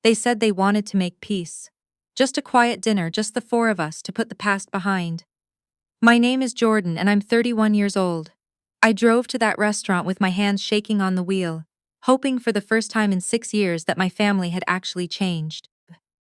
They said they wanted to make peace. Just a quiet dinner, just the four of us to put the past behind. My name is Jordan and I'm 31 years old. I drove to that restaurant with my hands shaking on the wheel, hoping for the first time in 6 years that my family had actually changed.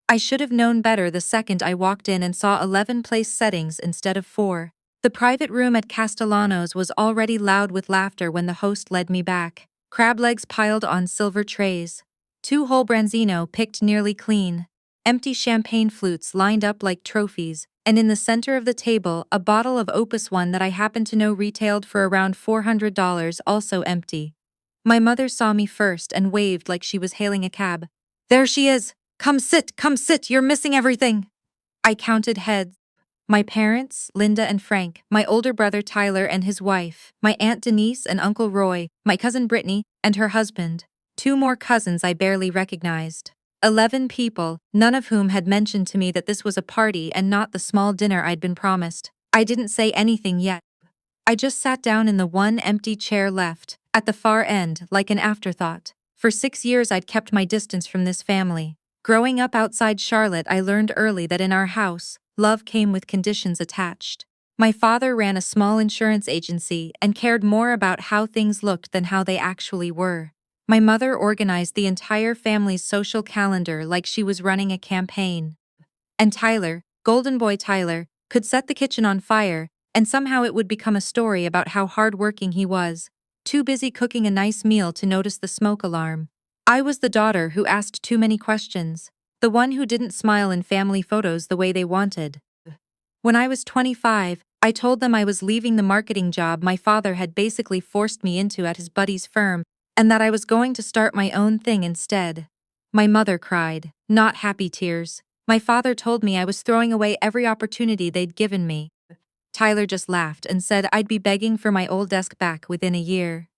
I should have known better the second I walked in and saw 11 place settings instead of 4. The private room at Castellano's was already loud with laughter when the host led me back. Crab legs piled on silver trays. 2 whole branzino picked nearly clean. Empty champagne flutes lined up like trophies, and in the center of the table, a bottle of Opus One that I happened to know retailed for around $400, also empty. My mother saw me first and waved like she was hailing a cab. "There she is! Come sit, you're missing everything!" I counted heads. My parents, Linda and Frank, my older brother Tyler and his wife, my Aunt Denise and Uncle Roy, my cousin Brittany, and her husband. 2 more cousins I barely recognized. 11 people, none of whom had mentioned to me that this was a party and not the small dinner I'd been promised. I didn't say anything yet. I just sat down in the one empty chair left, at the far end, like an afterthought. For 6 years I'd kept my distance from this family. Growing up outside Charlotte, I learned early that in our house, love came with conditions attached. My father ran a small insurance agency and cared more about how things looked than how they actually were. My mother organized the entire family's social calendar like she was running a campaign. And Tyler, Golden Boy Tyler, could set the kitchen on fire, and somehow it would become a story about how hardworking he was, too busy cooking a nice meal to notice the smoke alarm. I was the daughter who asked too many questions, the one who didn't smile in family photos the way they wanted. When I was 25, I told them I was leaving the marketing job my father had basically forced me into at his buddy's firm, and that I was going to start my own thing instead. My mother cried, not happy tears. My father told me I was throwing away every opportunity they'd given me. Tyler just laughed and said I'd be begging for my old desk back within a year.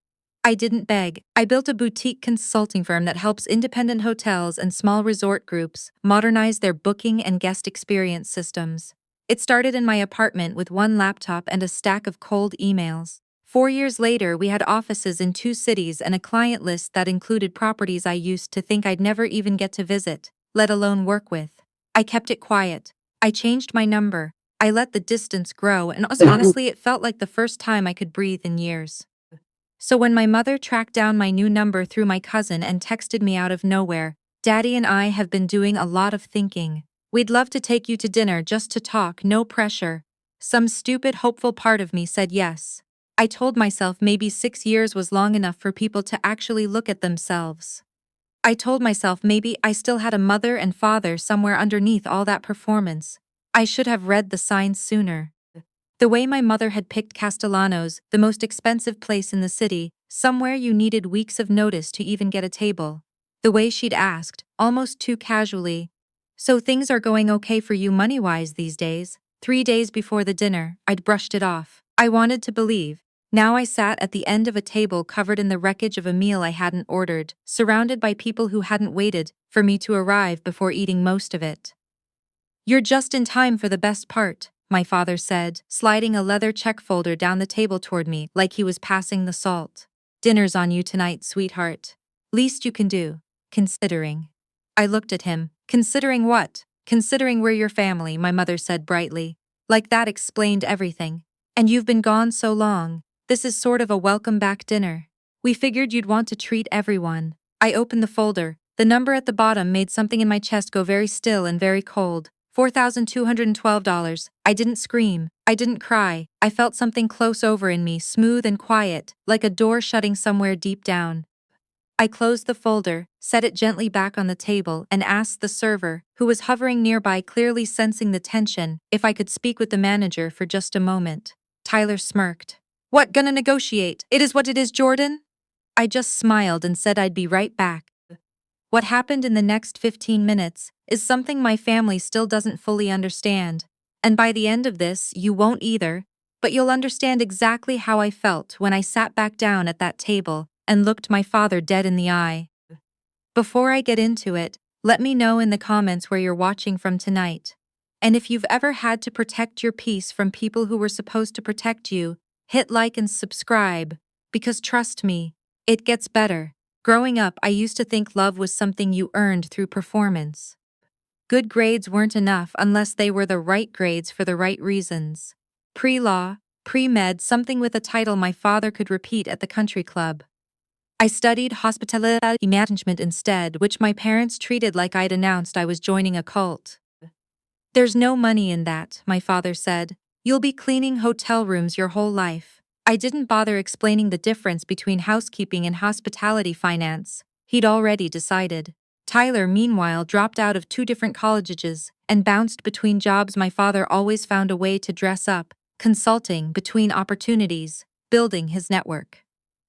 I didn't beg. I built a boutique consulting firm that helps independent hotels and small resort groups modernize their booking and guest experience systems. It started in my apartment with 1 laptop and a stack of cold emails. 4 years later, we had offices in 2 cities and a client list that included properties I used to think I'd never even get to visit, let alone work with. I kept it quiet. I changed my number. I let the distance grow, and honestly, it felt like the first time I could breathe in years. So when my mother tracked down my new number through my cousin and texted me out of nowhere, "Daddy and I have been doing a lot of thinking. We'd love to take you to dinner just to talk, no pressure." Some stupid, hopeful part of me said yes. I told myself maybe 6 years was long enough for people to actually look at themselves. I told myself maybe I still had a mother and father somewhere underneath all that performance. I should have read the signs sooner. The way my mother had picked Castellano's, the most expensive place in the city, somewhere you needed weeks of notice to even get a table. The way she'd asked, almost too casually, "So things are going okay for you money-wise these days?" 3 days before the dinner, I'd brushed it off. I wanted to believe. Now I sat at the end of a table covered in the wreckage of a meal I hadn't ordered, surrounded by people who hadn't waited for me to arrive before eating most of it. "You're just in time for the best part," my father said, sliding a leather check folder down the table toward me like he was passing the salt. "Dinner's on you tonight, sweetheart. Least you can do, considering." I looked at him. "Considering what?" "Considering we're your family," my mother said brightly. Like that explained everything. "And you've been gone so long. This is sort of a welcome back dinner. We figured you'd want to treat everyone." I opened the folder. The number at the bottom made something in my chest go very still and very cold. $4,212. I didn't scream. I didn't cry. I felt something close over in me, smooth and quiet, like a door shutting somewhere deep down. I closed the folder, set it gently back on the table, and asked the server, who was hovering nearby clearly sensing the tension, if I could speak with the manager for just a moment. Tyler smirked. "What, gonna negotiate? It is what it is, Jordan?" I just smiled and said I'd be right back. What happened in the next 15 minutes is something my family still doesn't fully understand. And by the end of this, you won't either, but you'll understand exactly how I felt when I sat back down at that table and looked my father dead in the eye. Before I get into it, let me know in the comments where you're watching from tonight. And if you've ever had to protect your peace from people who were supposed to protect you, hit like and subscribe, because trust me, it gets better. Growing up, I used to think love was something you earned through performance. Good grades weren't enough unless they were the right grades for the right reasons. Pre-law, pre-med, something with a title my father could repeat at the country club. I studied hospitality management instead, which my parents treated like I'd announced I was joining a cult. There's no money in that, my father said. You'll be cleaning hotel rooms your whole life. I didn't bother explaining the difference between housekeeping and hospitality finance. He'd already decided. Tyler, meanwhile, dropped out of 2 different colleges and bounced between jobs. My father always found a way to dress up, consulting between opportunities, building his network.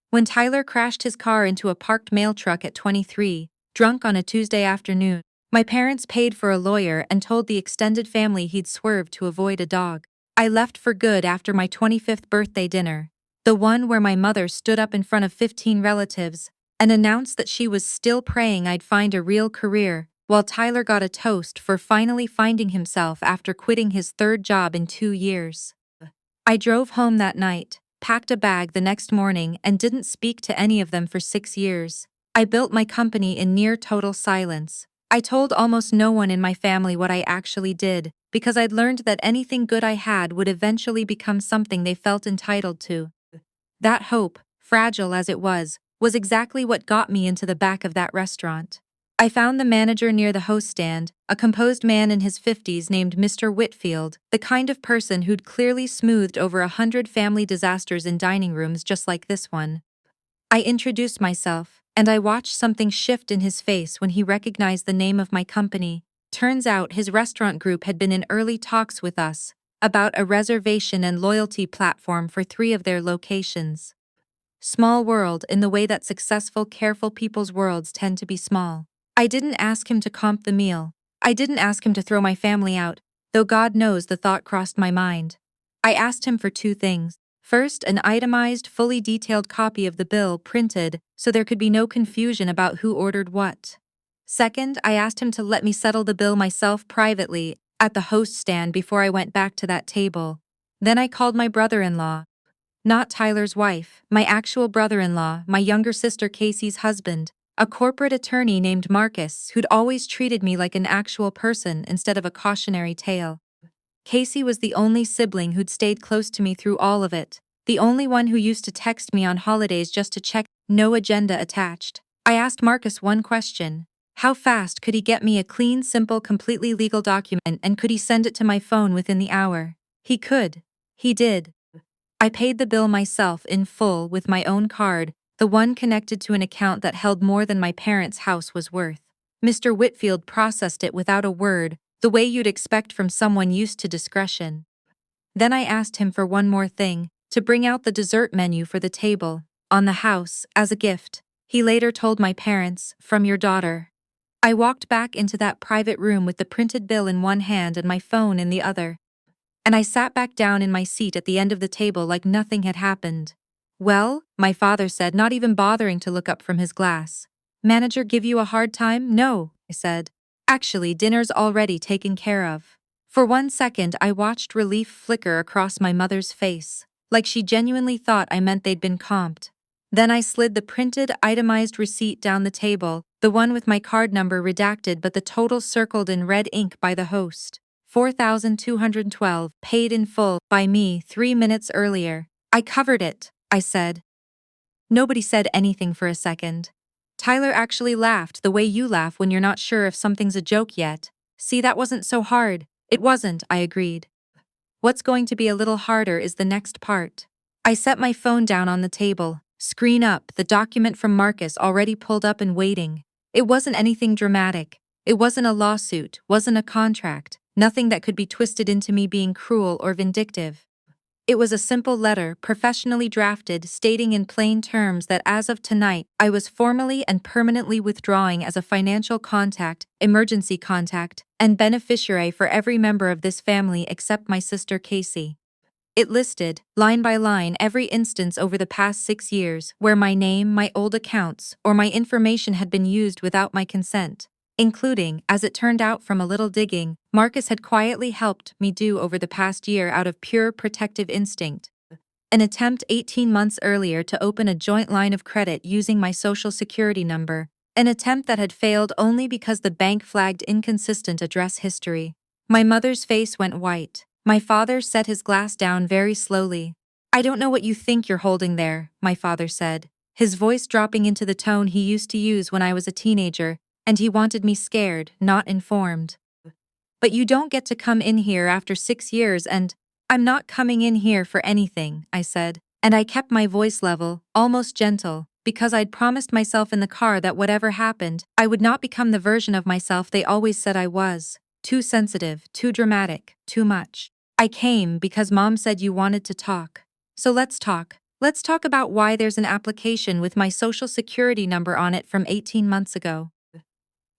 When Tyler crashed his car into a parked mail truck at 23, drunk on a Tuesday afternoon, my parents paid for a lawyer and told the extended family he'd swerved to avoid a dog. I left for good after my 25th birthday dinner, the one where my mother stood up in front of 15 relatives and announced that she was still praying I'd find a real career, while Tyler got a toast for finally finding himself after quitting his 3rd job in 2 years. I drove home that night, packed a bag the next morning, and didn't speak to any of them for 6 years. I built my company in near total silence. I told almost no one in my family what I actually did, because I'd learned that anything good I had would eventually become something they felt entitled to. That hope, fragile as it was exactly what got me into the back of that restaurant. I found the manager near the host stand, a composed man in his 50s named Mr. Whitfield, the kind of person who'd clearly smoothed over 100 family disasters in dining rooms just like this one. I introduced myself, and I watched something shift in his face when he recognized the name of my company. Turns out his restaurant group had been in early talks with us about a reservation and loyalty platform for 3 of their locations. Small world in the way that successful, careful people's worlds tend to be small. I didn't ask him to comp the meal. I didn't ask him to throw my family out, though God knows the thought crossed my mind. I asked him for 2 things. First, an itemized, fully detailed copy of the bill printed so there could be no confusion about who ordered what. Second, I asked him to let me settle the bill myself privately at the host stand before I went back to that table. Then I called my brother-in-law. Not Tyler's wife, my actual brother-in-law, my younger sister Casey's husband, a corporate attorney named Marcus who'd always treated me like an actual person instead of a cautionary tale. Casey was the only sibling who'd stayed close to me through all of it, the only one who used to text me on holidays just to check, no agenda attached. I asked Marcus one question. How fast could he get me a clean, simple, completely legal document, and could he send it to my phone within the hour? He could. He did. I paid the bill myself in full with my own card, the one connected to an account that held more than my parents' house was worth. Mr. Whitfield processed it without a word, the way you'd expect from someone used to discretion. Then I asked him for one more thing, to bring out the dessert menu for the table, on the house, as a gift. He later told my parents, from your daughter. I walked back into that private room with the printed bill in one hand and my phone in the other. And I sat back down in my seat at the end of the table like nothing had happened. Well, my father said, not even bothering to look up from his glass. Manager give you a hard time? No, I said. Actually, dinner's already taken care of. For 1 second, I watched relief flicker across my mother's face, like she genuinely thought I meant they'd been comped. Then I slid the printed, itemized receipt down the table, the one with my card number redacted but the total circled in red ink by the host. 4,212, paid in full by me 3 minutes earlier. I covered it, I said. Nobody said anything for a second. Tyler actually laughed the way you laugh when you're not sure if something's a joke yet. See, that wasn't so hard. It wasn't, I agreed. What's going to be a little harder is the next part. I set my phone down on the table, screen up, the document from Marcus already pulled up and waiting. It wasn't anything dramatic. It wasn't a lawsuit, wasn't a contract, nothing that could be twisted into me being cruel or vindictive. It was a simple letter, professionally drafted, stating in plain terms that as of tonight, I was formally and permanently withdrawing as a financial contact, emergency contact, and beneficiary for every member of this family except my sister Casey. It listed, line by line, every instance over the past 6 years where my name, my old accounts, or my information had been used without my consent, including, as it turned out from a little digging, Marcus had quietly helped me do over the past year out of pure protective instinct. An attempt 18 months earlier to open a joint line of credit using my social security number. An attempt that had failed only because the bank flagged inconsistent address history. My mother's face went white. My father set his glass down very slowly. "I don't know what you think you're holding there," my father said, his voice dropping into the tone he used to use when I was a teenager, and he wanted me scared, not informed. "But you don't get to come in here after 6 years and—" "I'm not coming in here for anything," I said, and I kept my voice level, almost gentle, because I'd promised myself in the car that whatever happened, I would not become the version of myself they always said I was. Too sensitive, too dramatic, too much. "I came because Mom said you wanted to talk. So let's talk. Let's talk about why there's an application with my social security number on it from 18 months ago.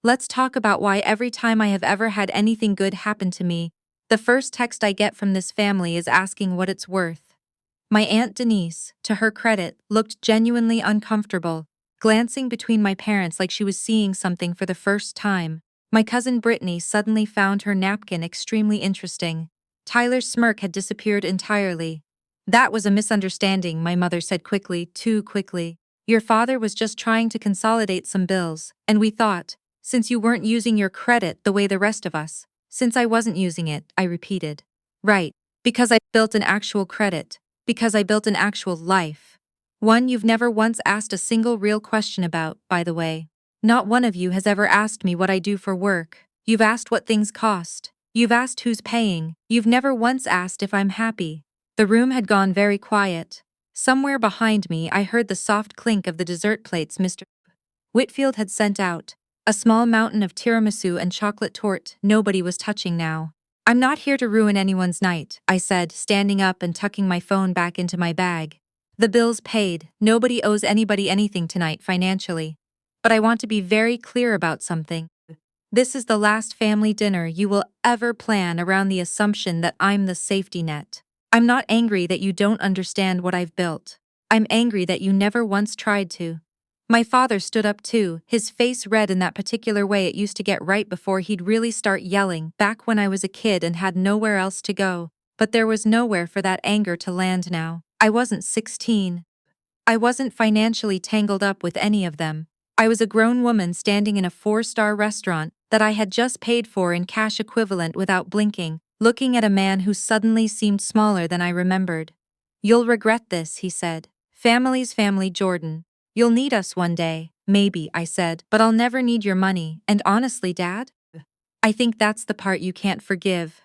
Let's talk about why every time I have ever had anything good happen to me, the first text I get from this family is asking what it's worth." My Aunt Denise, to her credit, looked genuinely uncomfortable, glancing between my parents like she was seeing something for the first time. My cousin Brittany suddenly found her napkin extremely interesting. Tyler's smirk had disappeared entirely. "That was a misunderstanding," my mother said quickly, too quickly. "Your father was just trying to consolidate some bills, and we thought, since you weren't using your credit the way the rest of us." "Since I wasn't using it," I repeated. "Right. Because I built an actual credit. Because I built an actual life. One you've never once asked a single real question about, by the way. Not one of you has ever asked me what I do for work. You've asked what things cost. You've asked who's paying. You've never once asked if I'm happy." The room had gone very quiet. Somewhere behind me I heard the soft clink of the dessert plates Mr. Whitfield had sent out. A small mountain of tiramisu and chocolate torte nobody was touching now. "I'm not here to ruin anyone's night," I said, standing up and tucking my phone back into my bag. "The bill's paid, nobody owes anybody anything tonight financially. But I want to be very clear about something. This is the last family dinner you will ever plan around the assumption that I'm the safety net. I'm not angry that you don't understand what I've built. I'm angry that you never once tried to." My father stood up too, his face red in that particular way it used to get right before he'd really start yelling, back when I was a kid and had nowhere else to go. But there was nowhere for that anger to land now. I wasn't 16. I wasn't financially tangled up with any of them. I was a grown woman standing in a 4-star restaurant that I had just paid for in cash equivalent without blinking, looking at a man who suddenly seemed smaller than I remembered. "You'll regret this," he said. "Family's family, Jordan. You'll need us one day." "Maybe," I said, "but I'll never need your money, and honestly, Dad, I think that's the part you can't forgive."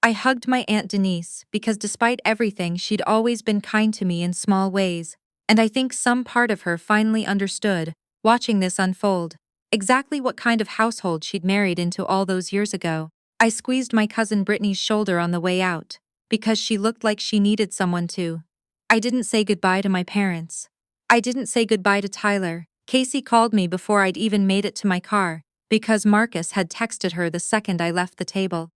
I hugged my Aunt Denise because despite everything she'd always been kind to me in small ways, and I think some part of her finally understood, watching this unfold, exactly what kind of household she'd married into all those years ago. I squeezed my cousin Brittany's shoulder on the way out, because she looked like she needed someone to. I didn't say goodbye to my parents. I didn't say goodbye to Tyler. Casey called me before I'd even made it to my car, because Marcus had texted her the second I left the table.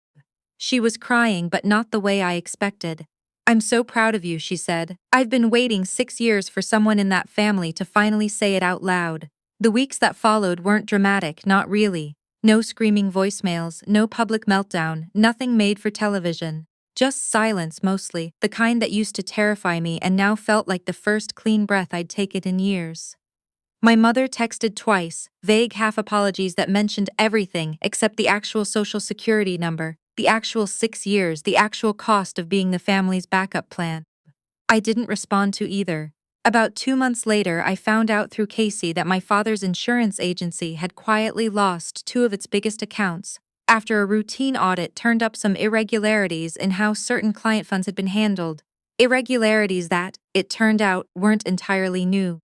She was crying, but not the way I expected. "I'm so proud of you," she said. "I've been waiting 6 years for someone in that family to finally say it out loud." The weeks that followed weren't dramatic, not really. No screaming voicemails, no public meltdown, nothing made for television. Just silence mostly, the kind that used to terrify me and now felt like the first clean breath I'd taken in years. My mother texted twice, vague half-apologies that mentioned everything except the actual social security number, the actual 6 years, the actual cost of being the family's backup plan. I didn't respond to either. About 2 months later, I found out through Casey that my father's insurance agency had quietly lost 2 of its biggest accounts, after a routine audit turned up some irregularities in how certain client funds had been handled. Irregularities that, it turned out, weren't entirely new.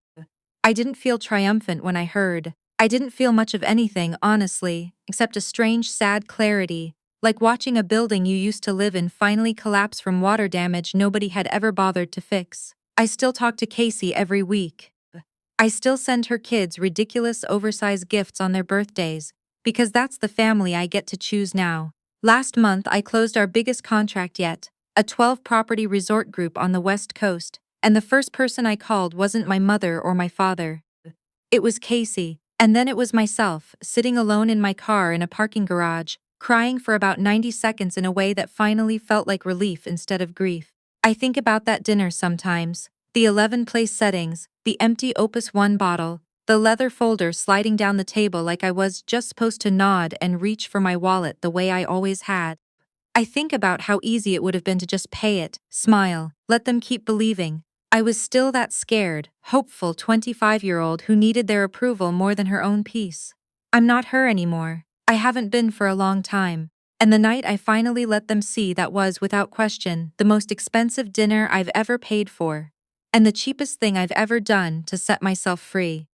I didn't feel triumphant when I heard. I didn't feel much of anything, honestly, except a strange, sad clarity, like watching a building you used to live in finally collapse from water damage nobody had ever bothered to fix. I still talk to Casey every week. I still send her kids ridiculous oversized gifts on their birthdays, because that's the family I get to choose now. Last month I closed our biggest contract yet, a 12-property resort group on the West Coast, and the first person I called wasn't my mother or my father. It was Casey, and then it was myself, sitting alone in my car in a parking garage, crying for about 90 seconds in a way that finally felt like relief instead of grief. I think about that dinner sometimes, the 11 place settings, the empty Opus 1 bottle, the leather folder sliding down the table like I was just supposed to nod and reach for my wallet the way I always had. I think about how easy it would have been to just pay it, smile, let them keep believing. I was still that scared, hopeful 25-year-old who needed their approval more than her own peace. I'm not her anymore. I haven't been for a long time. And the night I finally let them see that was, without question, the most expensive dinner I've ever paid for. And the cheapest thing I've ever done to set myself free.